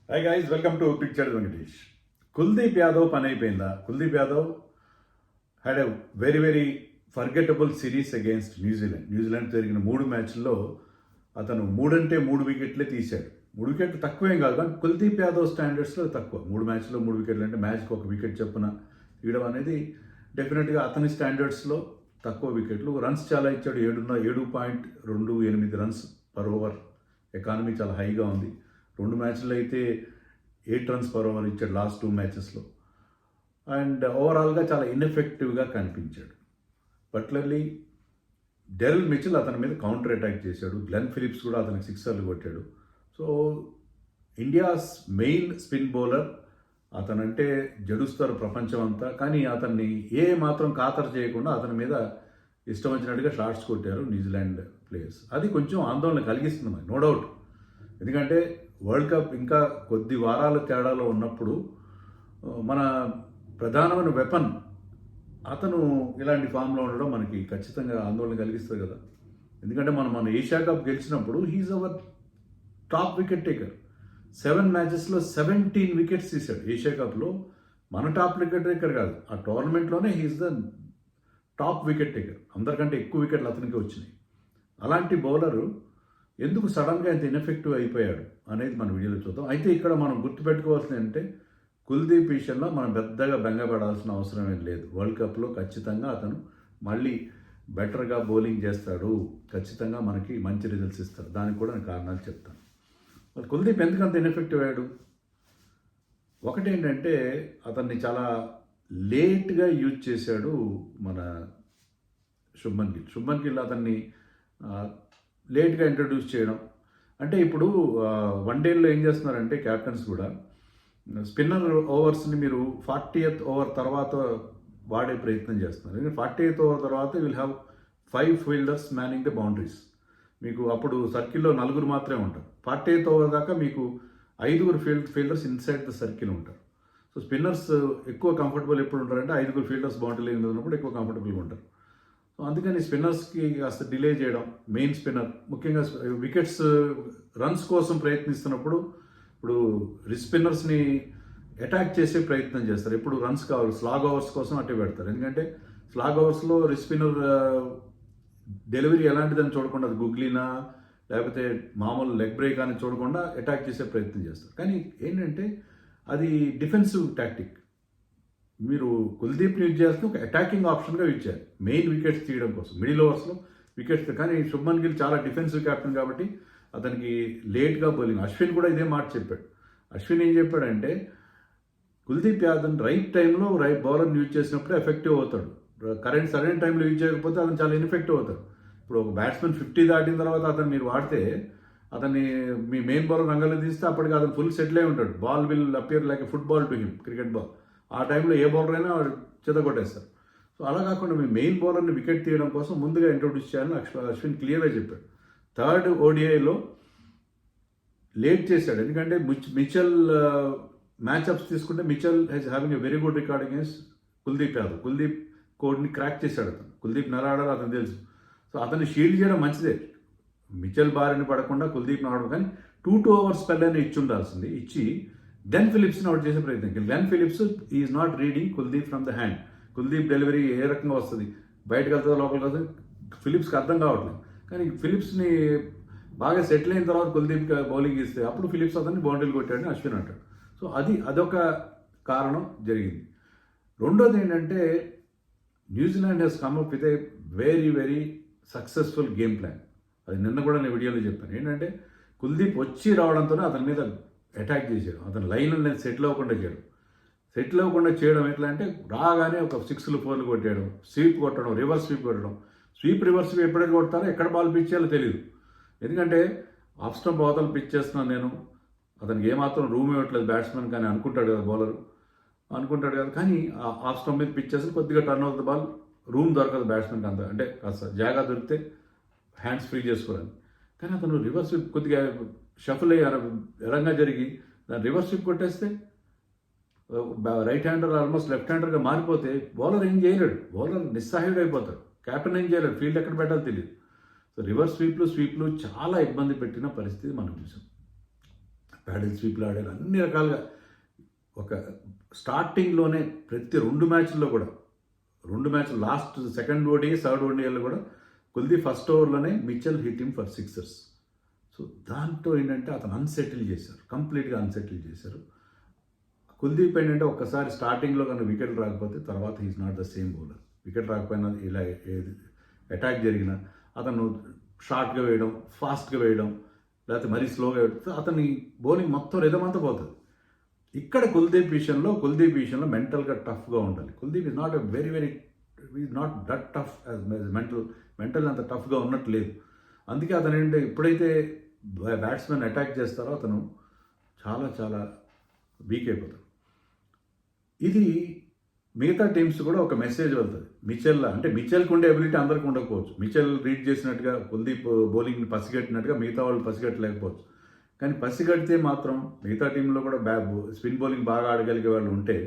Hi guys, welcome to picture Venkatesh. Kuldeep Yadav పని అయిపోయిందా? Kuldeep Yadav had a very forgettable series against New Zealand జరిగిన 3 మ్యాచ్ల్లో అతను 3 వికెట్లే తీశాడు. 3 వికెట్లు తక్కువేం కాదు, కానీ కుల్దీప్ యాదవ్ స్టాండర్డ్స్లో తక్కువ. 3 మ్యాచ్ల్లో 3 వికెట్లు అంటే మ్యాచ్కి 1 వికెట్ చొప్పున తీయడం అనేది డెఫినెట్గా అతని స్టాండర్డ్స్లో తక్కువ వికెట్లు. రన్స్ చాలా ఇచ్చాడు, 7.28 రన్స్ పర్ ఓవర్. ఎకానమీ చాలా హైగా ఉంది. 2 మ్యాచ్ల్లో అయితే 8 రన్స్ పర్ ఓవర్ ఇచ్చాడు లాస్ట్ 2 మ్యాచెస్లో. అండ్ ఓవరాల్గా చాలా ఇన్ఎఫెక్టివ్గా కనిపించాడు. పర్టికులర్లీ డెరెల్ మిచెల్ అతని మీద కౌంటర్ అటాక్ చేశాడు. గ్లెన్ ఫిలిప్స్ కూడా అతనికి 6 కొట్టాడు. So India's main spin bowler అతనంటే జడుస్తారు ప్రపంచం అంతా, కానీ అతన్ని ఏ మాత్రం ఖాతరు చేయకుండా అతని మీద ఇష్టం వచ్చినట్టుగా షాట్స్ కొట్టారు న్యూజిలాండ్ ప్లేయర్స్. అది కొంచెం ఆందోళన కలిగిస్తుంది మనకి, నో డౌట్. ఎందుకంటే వరల్డ్ కప్ ఇంకా కొద్ది వారాల తేడాలో ఉన్నప్పుడు మన ప్రధానమైన వెపన్ అతను ఇలాంటి ఫామ్లో ఉండడం మనకి ఖచ్చితంగా ఆందోళన కలిగిస్తుంది కదా. ఎందుకంటే మన ఏషియా కప్ గెలిచినప్పుడు he's our top wicket taker. 7 మ్యాచెస్లో 17 వికెట్స్ తీశాడు. ఏషియా కప్లో మన టాప్ వికెట్ టేకర్ కాదు, ఆ టోర్నమెంట్లోనే he's the top wicket taker. అందరికంటే ఎక్కువ వికెట్లు అతనికి వచ్చినాయి. అలాంటి బౌలరు ఎందుకు సడన్గా ఇంత ఇన్ఎఫెక్టివ్ అయిపోయాడు అనేది మన వీడియోలో చూద్దాం. అయితే ఇక్కడ మనం గుర్తుపెట్టుకోవాల్సింది ఏంటంటే కుల్దీప్ విషయంలో మనం పెద్దగా బెంగపడాల్సిన అవసరం ఏం లేదు. వరల్డ్ కప్లో ఖచ్చితంగా అతను మళ్ళీ బెటర్గా బౌలింగ్ చేస్తాడు, ఖచ్చితంగా మనకి మంచి రిజల్ట్స్ ఇస్తాడు. దానికి కూడా నేను కారణాలు చెప్తాను. మరి కుల్దీప్ ఎందుకు అంత ఇన్ఎఫెక్టివ్ అయ్యాడు? ఒకటేంటంటే అతన్ని చాలా లేట్గా యూజ్ చేశాడు మన శుభ్మన్ గిల్ అతన్ని లేట్గా ఇంట్రడ్యూస్ చేయడం. అంటే ఇప్పుడు వన్డేల్లో ఏం చేస్తున్నారంటే క్యాప్టెన్స్ కూడా స్పిన్నర్ ఓవర్స్ని మీరు 40th ఓవర్ తర్వాత వాడే ప్రయత్నం చేస్తున్నారు. ఎందుకంటే 40th ఓవర్ తర్వాత will have 5 fielders manning the boundaries. మీకు అప్పుడు సర్కిల్లో 4 మాత్రమే ఉంటారు. 40th ఓవర్ దాకా మీకు 5 ఫీల్డర్స్ ఇన్సైడ్ ద సర్కిల్ ఉంటారు. సో స్పిన్నర్స్ ఎక్కువ కంఫర్టబుల్ ఎప్పుడు ఉంటారంటే 5 ఫీల్డర్స్ బౌండరీ ఉన్నప్పుడు ఎక్కువ కంఫర్టబుల్గా ఉంటారు. సో అందుకని స్పిన్నర్స్కి కాస్త డిలే చేయడం. మెయిన్ స్పిన్నర్ ముఖ్యంగా వికెట్స్ రన్స్ కోసం ప్రయత్నిస్తున్నప్పుడు ఇప్పుడు స్పిన్నర్స్ని అటాక్ చేసే ప్రయత్నం చేస్తారు. ఎప్పుడు రన్స్ కావాలి, స్లాగ్ ఓవర్స్ కోసం అట్టే పెడతారు. ఎందుకంటే స్లాగ్ ఓవర్స్లో స్పిన్నర్ డెలివరీ ఎలాంటిదని చూడకుండా, అది గుగ్లీనా లేకపోతే మామూలు లెగ్ బ్రేక్ అని చూడకుండా అటాక్ చేసే ప్రయత్నం చేస్తారు. కానీ ఏంటంటే అది డిఫెన్సివ్ టాక్టిక్. మీరు కుల్దీప్ని యూజ్ చేస్తే ఒక అటాకింగ్ ఆప్షన్గా యూజ్ చేయాలి, మెయిన్ వికెట్స్ తీయడం కోసం, మిడిల్ ఓవర్స్లో వికెట్స్. కానీ శుభ్మన్ గిల్ చాలా డిఫెన్సివ్ క్యాప్టెన్ కాబట్టి అతనికి లేట్గా బౌలింగ్. అశ్విన్ కూడా ఇదే మాట చెప్పాడు. అశ్విన్ ఏం చెప్పాడంటే కుల్దీప్ యాదవ్ రైట్ టైంలో బౌలర్ని యూజ్ చేసినప్పుడే ఎఫెక్టివ్ అవుతాడు. సరైన టైంలో యూజ్ చేయకపోతే అతను చాలా ఇన్ఎఫెక్టివ్ అవుతాడు. ఇప్పుడు ఒక బ్యాట్స్మెన్ 50 దాటిన తర్వాత అతను మీరు వాడితే అతన్ని మీ మెయిన్ బౌలర్ రంగంలో తీస్తే అప్పటికి అతను ఫుల్ సెటిల్ అయి ఉంటాడు. Ball will appear like a football to him, cricket ball. ఆ టైంలో ఏ బౌలర్ అయినా చెదగొట్టేస్తారు. సో అలా కాకుండా మీ మెయిన్ బౌలర్ని వికెట్ తీయడం కోసం ముందుగా ఇంట్రొడ్యూస్ చేయాలని అశ్విన్ క్లియర్గా చెప్పాడు. 3rd ODIలో లేట్ చేశాడు. ఎందుకంటే మిచెల్ మ్యాచ్అప్స్ తీసుకుంటే Mitchell has having a very good record against Kuldeep Yadav. Kuldeep కోడ్ని క్రాక్ చేశాడు అతను. కుల్దీప్ ఎలా ఆడాలో అతను తెలుసు. సో అతన్ని షీల్డ్ చేయడం మంచిదే, మిచెల్ బారిని పడకుండా కుల్దీప్ని ఆడడం. కానీ 2 ఓవర్స్ స్పెల్ అని ఇచ్చి ఉండాల్సింది. ఇచ్చి గ్లెన్ ఫిలిప్స్ని అవుట్ చేసే ప్రయత్నం. Glenn Phillips is not reading Kuldeep from the hand. Kuldeep delivery ఏ రకంగా వస్తుంది, బయటకు వెళ్తుందో లోపలికి వెళ్తుంది, ఫిలిప్స్కి అర్థం కావట్లేదు. కానీ ఫిలిప్స్ని బాగా సెటిల్ అయిన తర్వాత కుల్దీప్ బౌలింగ్ ఇస్తే అప్పుడు ఫిలిప్స్ అతన్ని బౌండరీలు కొట్టాడని అశ్విన్ అంటాడు. సో అదొక కారణం జరిగింది. రెండోది ఏంటంటే New Zealand has come up with a very successful game plan. అది నిన్న కూడా నేను వీడియోలో చెప్పాను. ఏంటంటే కుల్దీప్ వచ్చి రావడంతోనే అతని మీద అటాక్ చేశాడు. అతని లైన్ నేను సెటిల్ అవ్వకుండా చేయడం ఎట్లా అంటే రాగానే ఒక 6లు 4లు కొట్టాడు, స్వీప్ కొట్టడం, రివర్స్ స్వీప్ కొట్టడం. రివర్స్ స్వీప్ ఎప్పుడైతే కొడతారో ఎక్కడ బాల్ పిచ్ చేయాలో తెలియదు. ఎందుకంటే ఆఫ్ స్టంప్ అవతల పిచ్ చేస్తున్నాను నేను, అతనికి ఏమాత్రం రూమ్ ఇవ్వట్లేదు బ్యాట్స్మెన్ కానీ అనుకుంటాడు కదా బౌలర్, కానీ ఆఫ్ స్టంప్ మీద పిచ్ చేసి కొద్దిగా టర్న్ అవుతుంది బాల్, రూమ్ దొరకదు బ్యాట్స్మెన్కి అంత. అంటే కాస్త జాగా దొరికితే హ్యాండ్స్ ఫ్రీ చేసుకోవాలి. కానీ అతను రివర్స్ స్వీప్ కొద్దిగా షఫల్ ఎరంగా జరిగి దాన్ని రివర్స్ స్వీప్ కొట్టేస్తే రైట్ హ్యాండర్ ఆల్మోస్ట్ లెఫ్ట్ హ్యాండర్గా మారిపోతే బౌలర్ ఏం చేయలేడు. బౌలర్ నిస్సహాయుడు అయిపోతాడు. క్యాప్టెన్ ఏం చేయలేడు, ఫీల్డ్ ఎక్కడ పెట్టాలో తెలియదు. సో రివర్స్ స్వీప్లు చాలా ఇబ్బంది పెట్టిన పరిస్థితి మనం చూసాం. ప్యాడిల్ స్వీప్లు ఆడారు, అన్ని రకాలుగా. ఒక స్టార్టింగ్లోనే ప్రతి 2 మ్యాచ్ల్లో కూడా, 2 మ్యాచ్లు లాస్ట్ సెకండ్ ఓడి థర్డ్ ఓడిలో కూడా కుల్దీప్ ఫస్ట్ ఓవర్లోనే Mitchell hit him for sixers. So దాంతో ఏంటంటే అతను అన్సెటిల్ చేశారు, కంప్లీట్గా అన్సెటిల్ చేశారు. కుల్దీప్ ఏంటంటే ఒక్కసారి స్టార్టింగ్లో కనుక వికెట్ రాకపోతే తర్వాత he's not the same bowler. Wicket రాకపోయినా ఇలా అటాక్ జరిగిన అతను షార్ట్గా వేయడం, ఫాస్ట్గా వేయడం, లేకపోతే మరీ స్లోగా వేయడం, అతని బౌలింగ్ మొత్తం రిథమ్ అంతా పోతుంది. ఇక్కడ కుల్దీప్ విషయంలో మెంటల్గా టఫ్గా ఉండాలి. Kuldeep is not a very is not that tough as mental అంత టఫ్గా ఉన్నట్టు లేదు. అందుకే అతను ఏంటంటే ఎప్పుడైతే బ్యాట్స్మెన్ అటాక్ చేస్తారో అతను చాలా వీక్ అయిపోతాడు. ఇది మిగతా టీమ్స్ కూడా ఒక మెసేజ్ వెళ్తుంది. మిచెల్కి ఉండే ఎబిలిటీ అందరికీ ఉండకపోవచ్చు. మిచెల్ రీడ్ చేసినట్టుగా కుల్దీప్ బౌలింగ్ని పసిగట్టినట్టుగా మిగతా వాళ్ళు పసిగట్టలేకపోవచ్చు. కానీ పసిగడితే మాత్రం మిగతా టీంలో కూడా స్పిన్ బౌలింగ్ బాగా ఆడగలిగే వాళ్ళు ఉంటే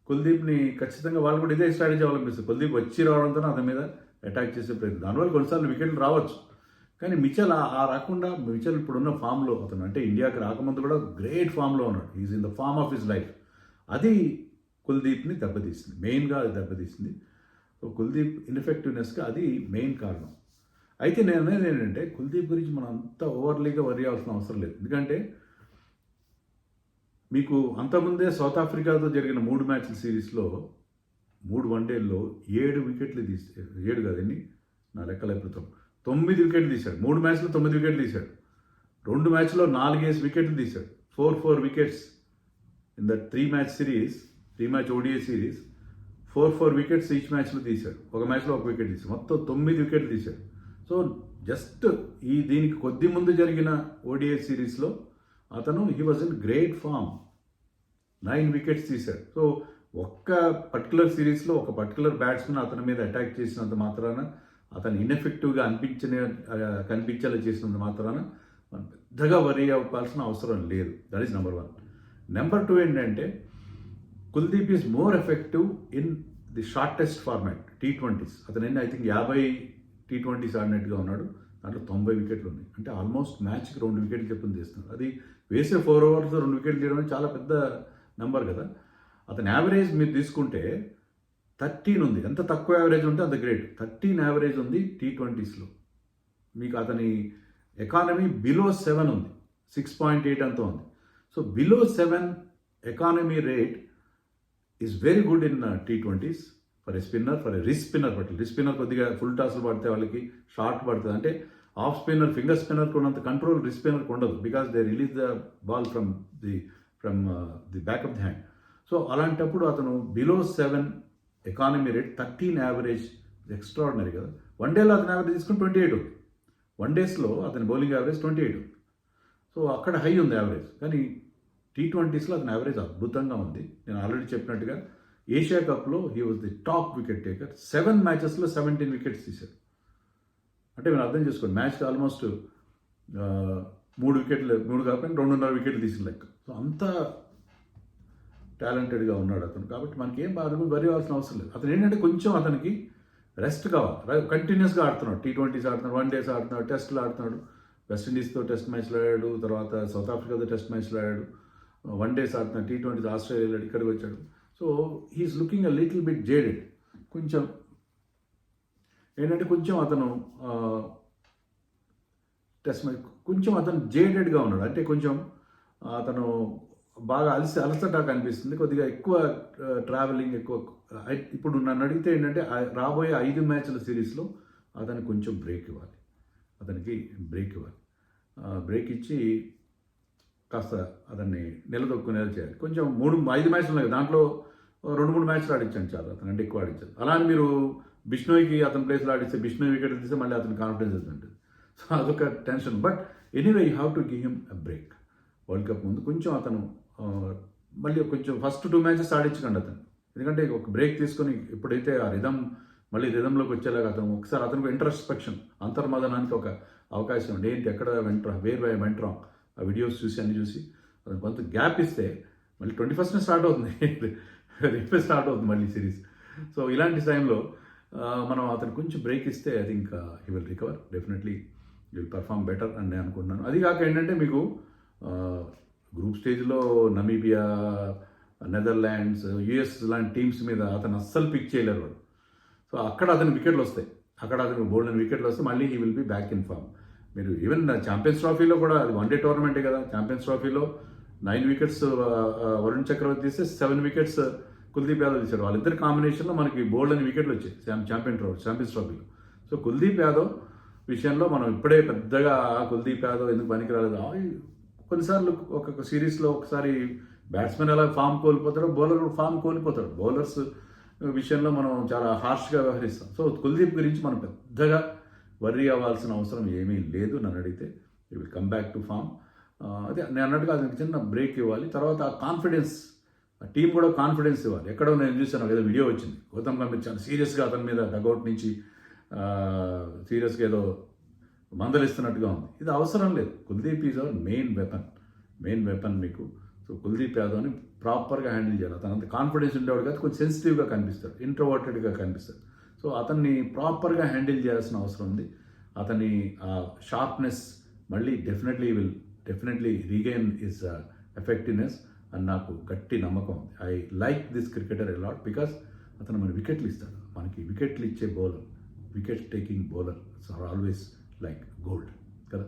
కుల్దీప్ని ఖచ్చితంగా వాళ్ళు కూడా ఇదే స్ట్రాటజీ అవలంబిస్తారు. కుల్దీప్ వచ్చి రావడంతో అతని మీద అటాక్ చేసే ప్రయత్నం, దానివల్ల కొన్నిసార్లు వికెట్లు రావచ్చు. కానీ మిచెల్ రాకుండా, మిచెల్ ఇప్పుడున్న ఫామ్లో అతను అంటే ఇండియాకి రాకముందు కూడా గ్రేట్ ఫామ్లో ఉన్నాడు. Is in the form of his life. అది కుల్దీప్ని దెబ్బతీసింది, మెయిన్గా అది దెబ్బతీసింది. సో కుల్దీప్ ఇన్ఎఫెక్టివ్నెస్గా అది మెయిన్ కారణం. అయితే నేను అనేది ఏంటంటే కుల్దీప్ గురించి మనం అంత ఓవర్లీగా వరి అవ్వాల్సిన అవసరం లేదు. ఎందుకంటే మీకు అంతకుముందే సౌత్ ఆఫ్రికాతో జరిగిన 3 మ్యాచ్ల సిరీస్లో 3 వన్డేల్లో 7 వికెట్లు 7 కాదండి నా లెక్కల క్రితం 9 వికెట్లు తీశాడు. 3 మ్యాచ్లో 9 వికెట్లు తీశాడు. 2 మ్యాచ్లో 4 వికెట్లు తీశాడు. 4 wickets in the 3 match ODI series. 4 wickets each మ్యాచ్లో తీశాడు. ఒక మ్యాచ్లో 1 వికెట్ తీశాడు. మొత్తం 9 వికెట్లు తీశాడు. సో జస్ట్ దీనికి కొద్ది ముందు జరిగిన ODI సిరీస్లో అతను he was in great form, 9 wickets తీశాడు. సో ఒక్క పర్టికులర్ సిరీస్లో ఒక పర్టికులర్ బ్యాట్స్మెన్ అతని మీద అటాక్ చేసినంత మాత్రాన, అతను ఇన్ఎఫెక్టివ్గా కనిపించేలా చేసినంత మాత్రాన మనం పెద్దగా వరీ అవ్వాల్సిన అవసరం లేదు. That is number 1. నెంబర్ 2 ఏంటంటే Kuldeep is more effective in the shortest format T20s. అతను ఐ థింక్ 50 T20s ఆడినట్టుగా ఉన్నాడు. దాంట్లో 90 వికెట్లు ఉన్నాయి. అంటే ఆల్మోస్ట్ మ్యాచ్కి 2 వికెట్లు చెప్పుని తీస్తున్నారు. అది వేసే 4 ఓవర్స్ 2 వికెట్లు తీయడం చాలా పెద్ద నెంబర్ కదా. అతని యావరేజ్ మీరు తీసుకుంటే 13 ఉంది. ఎంత తక్కువ యావరేజ్ ఉంటే అంత గ్రేట్. 13 యావరేజ్ ఉంది T20sలో. మీకు అతని ఎకానమీ బిలో 7 ఉంది, 6.8 అంతా ఉంది. So below 7 economy rate is very good in T20s for a spinner, for a wrist spinner. Wrist spinner కొద్దిగా ఫుల్ టాస్లు పడితే వాళ్ళకి షార్ట్ పడుతుంది. అంటే ఆఫ్ స్పిన్నర్, ఫింగర్ స్పిన్నర్కి ఉన్నంత కంట్రోల్ రిస్ట్ స్పిన్నర్కి ఉండదు. Because they release the ball from the back of the hand. So అలాంటప్పుడు అతను below 7 economy rate, 13 average extraordinary కదా. వన్డేలో అతని యావరేజ్ తీసుకుని 28 ఉంది. వన్డేస్లో అతని బౌలింగ్ యావరేజ్ 28 ఉంది. సో అక్కడ హై ఉంది యావరేజ్. కానీ T20sలో అతని యావరేజ్ అద్భుతంగా ఉంది. నేను ఆల్రెడీ చెప్పినట్టుగా ఏషియా కప్లో he was the top wicket taker. 7 మ్యాచెస్లో 17 వికెట్స్ తీశాడు. అంటే మీరు అర్థం చేసుకోండి, మ్యాచ్కి ఆల్మోస్ట్ 3 వికెట్లు, 3 కాకపోయినా 2.5 వికెట్లు తీసిన లెక్క. సో అంత టాలెంటెడ్గా ఉన్నాడు అతను. కాబట్టి మనకి ఏం బాగా వరి అవ్వాల్సిన అవసరం లేదు. అతను ఏంటంటే కొంచెం అతనికి రెస్ట్ కావాలి. కంటిన్యూస్గా ఆడుతున్నాడు. T20s ఆడుతున్నాడు, వన్డేస్ ఆడుతున్నాడు, టెస్ట్లు ఆడుతున్నాడు. వెస్టిండీస్తో టెస్ట్ మ్యాచ్లు ఆడాడు, తర్వాత సౌత్ ఆఫ్రికాతో టెస్ట్ మ్యాచ్లు ఆడాడు, వన్డేస్ ఆడుతున్నాడు, T20s ఆస్ట్రేలియా ఇక్కడికి వచ్చాడు. So he's looking a little bit jaded. కొంచెం ఏంటంటే కొంచెం అతను టెస్ట్ మ్యాచ్ కొంచెం అతను జేడెడ్గా ఉన్నాడు. అంటే కొంచెం అతను బాగా అలసట కనిపిస్తుంది. కొద్దిగా ఎక్కువ ట్రావెలింగ్ ఎక్కువ. ఇప్పుడు నన్ను అడిగితే ఏంటంటే రాబోయే 5 మ్యాచ్ల సిరీస్లో అతనికి కొంచెం బ్రేక్ ఇవ్వాలి. బ్రేక్ ఇచ్చి కాస్త అతన్ని నిలదొక్కునేలా చేయాలి. కొంచెం 5 మ్యాచ్లు ఉన్నాయి, దాంట్లో 2-3 మ్యాచ్లు ఆడించాను చాలు, అతను అంటే ఎక్కువ ఆడించాను. అలా అని మీరు బిష్నోయ్కి అతని ప్లేస్లో ఆడిస్తే బిష్నోయ్ వికెట్ తీస్తే మళ్ళీ అతని కాన్ఫిడెన్స్ వస్తుంటుంది. సో అదొక tension. But anyway you have to give him a break. World cup ముందు కొంచెం అతను మళ్ళీ కొంచెం ఫస్ట్ 2 మ్యాచెస్ ఆడించకండి అతను. ఎందుకంటే ఒక బ్రేక్ తీసుకొని ఎప్పుడైతే ఆ రిథంలోకి వచ్చేలాగా అతను ఒకసారి అతనికి ఇంట్రస్పెక్షన్, అంతర్మదనానికి ఒక అవకాశం ఉంది. ఏంటి ఎక్కడ వెంట్రాంగ్ ఆ వీడియోస్ చూసి అన్ని చూసి అతను కొంత గ్యాప్ ఇస్తే మళ్ళీ 21st స్టార్ట్ అవుతుంది, రేపే స్టార్ట్ అవుతుంది మళ్ళీ సిరీస్. సో ఇలాంటి టైంలో మనం అతను కొంచెం బ్రేక్ ఇస్తే I think he will recover. Definitely will perform better అని నేను అనుకుంటున్నాను. అది కాక ఏంటంటే మీకు గ్రూప్ స్టేజ్లో నమీబియా, నెదర్లాండ్స్, యుఎస్ లాంటి టీమ్స్ మీద అతను అస్సలు పిక్ చేయలేరు వాడు. సో అక్కడ అతని వికెట్లు వస్తాయి, అక్కడ అతను బోల్డెన్ వికెట్లు వస్తే మళ్ళీ he will be back in form. మీరు ఈవెన్ ఛాంపియన్స్ ట్రోఫీలో కూడా, అది వన్డే టోర్నమెంటే కదా, ఛాంపియన్స్ ట్రోఫీలో 9 వికెట్స్ వరుణ్ చక్రవర్తి తీస్తే 7 వికెట్స్ కుల్దీప్ యాదవ్ తీశారు. వాళ్ళిద్దరి కాంబినేషన్లో మనకి బోల్డెన్ వికెట్లు వచ్చాయి ఛాంపియన్స్ ట్రోఫీలో. సో కుల్దీప్ యాదవ్ విషయంలో మనం ఇప్పుడే పెద్దగా కుల్దీప్ యాదవ్ ఎందుకు పనికిరాలేదు, కొన్నిసార్లు ఒక్కొక్క సిరీస్లో ఒకసారి బ్యాట్స్మెన్ ఎలా ఫామ్ కోల్పోతాడో బౌలర్ ఫామ్ కోల్పోతాడు. బౌలర్స్ విషయంలో మనం చాలా హార్ష్గా వ్యవహరిస్తాం. సో కుల్దీప్ గురించి మనం పెద్దగా వర్రీ అవ్వాల్సిన అవసరం ఏమీ లేదు. నన్ను అడిగితే you will come back to form. అదే నేను అన్నట్టుగా అతనికి చిన్న బ్రేక్ ఇవ్వాలి. తర్వాత ఆ కాన్ఫిడెన్స్, టీం కూడా కాన్ఫిడెన్స్ ఇవ్వాలి. ఎక్కడో నేను చూసాను, ఏదో వీడియో వచ్చింది, గౌతమ్ గంభీర్ చాలా సీరియస్గా అతని మీద డగౌట్ నుంచి సీరియస్గా ఏదో మందలిస్తున్నట్టుగా ఉంది. ఇది అవసరం లేదు. Kuldeep is our main weapon మీకు. సో కుల్దీప్ యాదవ్ని ప్రాపర్గా హ్యాండిల్ చేయాలి. అతను అంత కాన్ఫిడెన్స్ ఉండేవాడు కాదు, కొంచెం సెన్సిటివ్గా కనిపిస్తాడు, ఇంట్రోవర్టెడ్గా కనిపిస్తాడు. సో అతన్ని ప్రాపర్గా హ్యాండిల్ చేయాల్సిన అవసరం ఉంది. అతని షార్ప్నెస్ మళ్ళీ డెఫినెట్లీ రీగైన్ హిస్ ఎఫెక్టివ్నెస్ అని నాకు గట్టి నమ్మకం ఉంది. I like this cricketer a lot because అతను మన వికెట్లు ఇస్తాడు. మనకి వికెట్లు ఇచ్చే bowler, wicket taking bowler are always like gold కదా.